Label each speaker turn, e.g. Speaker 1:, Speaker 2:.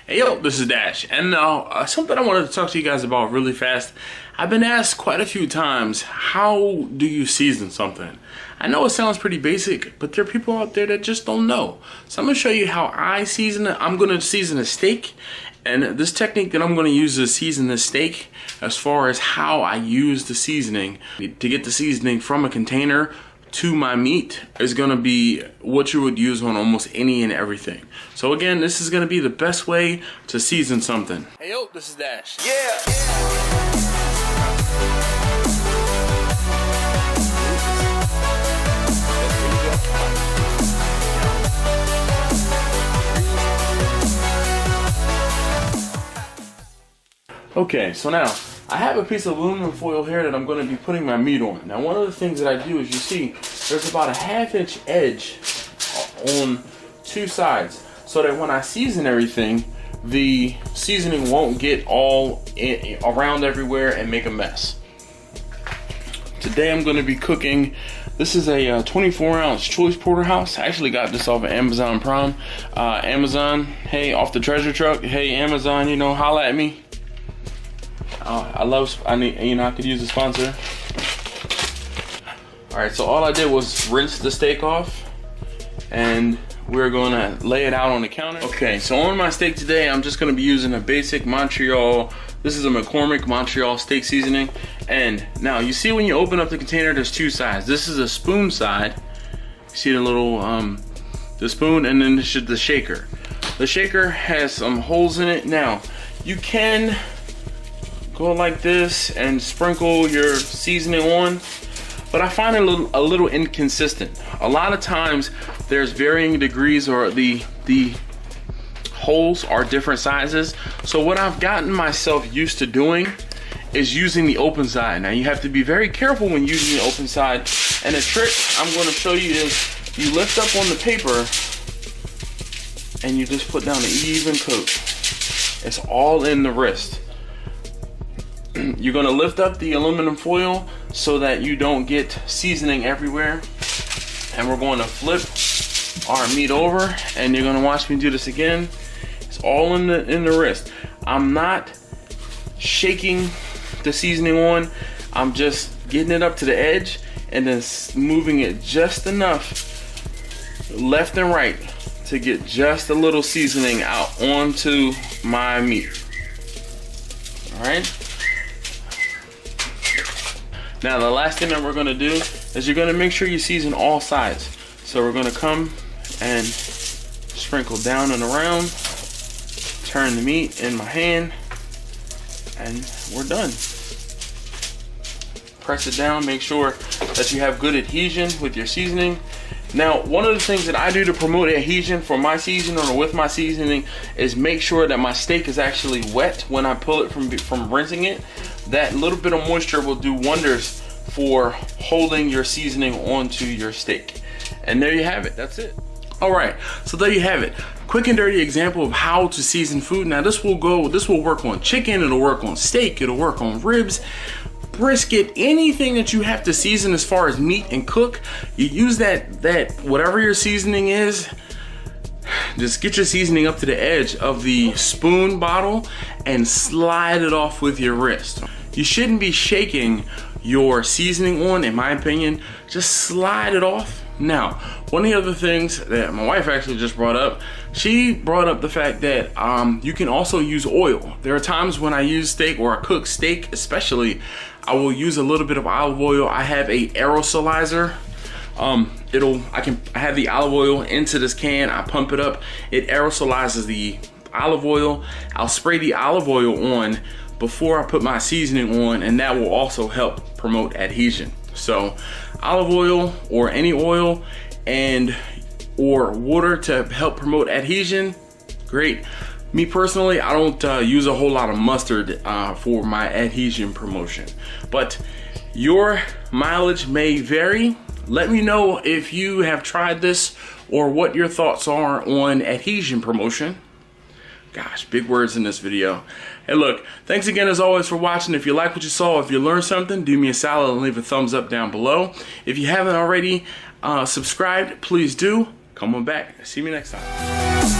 Speaker 1: Hey yo, this is Dash, and something I wanted to talk to you guys about really fast. I've been asked quite a few times, how do you season something? I know it sounds pretty basic, but there are people out there that just don't know. So I'm going to show you how I season it. I'm going to season a steak, and this technique that I'm going to use to season this steak, as far as how I use the seasoning, to get the seasoning from a container to my meat, is going to be what you would use on almost any and everything. So again, this is going to be the best way to season something. Hey yo, this is Dash. Okay, so now I have a piece of aluminum foil here that I'm going to be putting my meat on. Now, one of the things that I do is, you see, there's about a 1/2 inch edge on two sides, so that when I season everything, the seasoning won't get all around everywhere and make a mess. Today I'm going to be cooking. This is a 24-ounce choice porterhouse. I actually got this off of Amazon Prime. Amazon, hey, off the treasure truck. Hey, Amazon, you know, holla at me. I could use a sponsor. Alright, so all I did was rinse the steak off, and we're gonna lay it out on the counter. Okay, so on my steak today, I'm just gonna be using a basic Montreal. This is a McCormick Montreal steak seasoning. And now you see, when you open up the container, there's two sides. This is a spoon side. You see the little the spoon, and then this is the shaker. The shaker has some holes in it. Now you can go like this and sprinkle your seasoning on, but I find it a little inconsistent. A lot of times there's varying degrees, or the holes are different sizes. So what I've gotten myself used to doing is using the open side. Now you have to be very careful when using the open side, and the trick I'm going to show you is you lift up on the paper and you just put down an even coat. It's all in the wrist. You're going to lift up the aluminum foil so that you don't get seasoning everywhere, and we're going to flip our meat over, and you're going to watch me do this again. It's all in the wrist. I'm not shaking the seasoning on. I'm just getting it up to the edge and then moving it just enough left and right to get just a little seasoning out onto my meat. All right. Now the last thing that we're gonna do is you're gonna make sure you season all sides. So we're gonna come and sprinkle down and around, turn the meat in my hand, and we're done. Press it down, make sure that you have good adhesion with your seasoning. Now, one of the things that I do to promote adhesion for my seasoning or with my seasoning is make sure that my steak is actually wet when I pull it from rinsing it. That little bit of moisture will do wonders for holding your seasoning onto your steak. And there you have it. That's it. All right, so there you have it. Quick and dirty example of how to season food. Now this will work on chicken, it'll work on steak, it'll work on ribs, brisket, anything that you have to season as far as meat and cook. You use that whatever your seasoning is, just get your seasoning up to the edge of the spoon bottle and slide it off with your wrist. You shouldn't be shaking your seasoning on, in my opinion. Just slide it off. Now, one of the other things that my wife actually just brought up, she brought up the fact that you can also use oil. There are times when I use steak, or I cook steak especially, I will use a little bit of olive oil. I have a aerosolizer. I have the olive oil into this can, I pump it up, it aerosolizes the olive oil. I'll spray the olive oil on before I put my seasoning on, and that will also help promote adhesion. So olive oil or any oil or water to help promote adhesion, great. Me personally, I don't use a whole lot of mustard for my adhesion promotion, but your mileage may vary. Let me know if you have tried this or what your thoughts are on adhesion promotion. Gosh, big words in this video. Hey look, thanks again as always for watching. If you like what you saw, if you learned something, do me a solid and leave a thumbs up down below. If you haven't already subscribed, please do. Come on back. See me next time.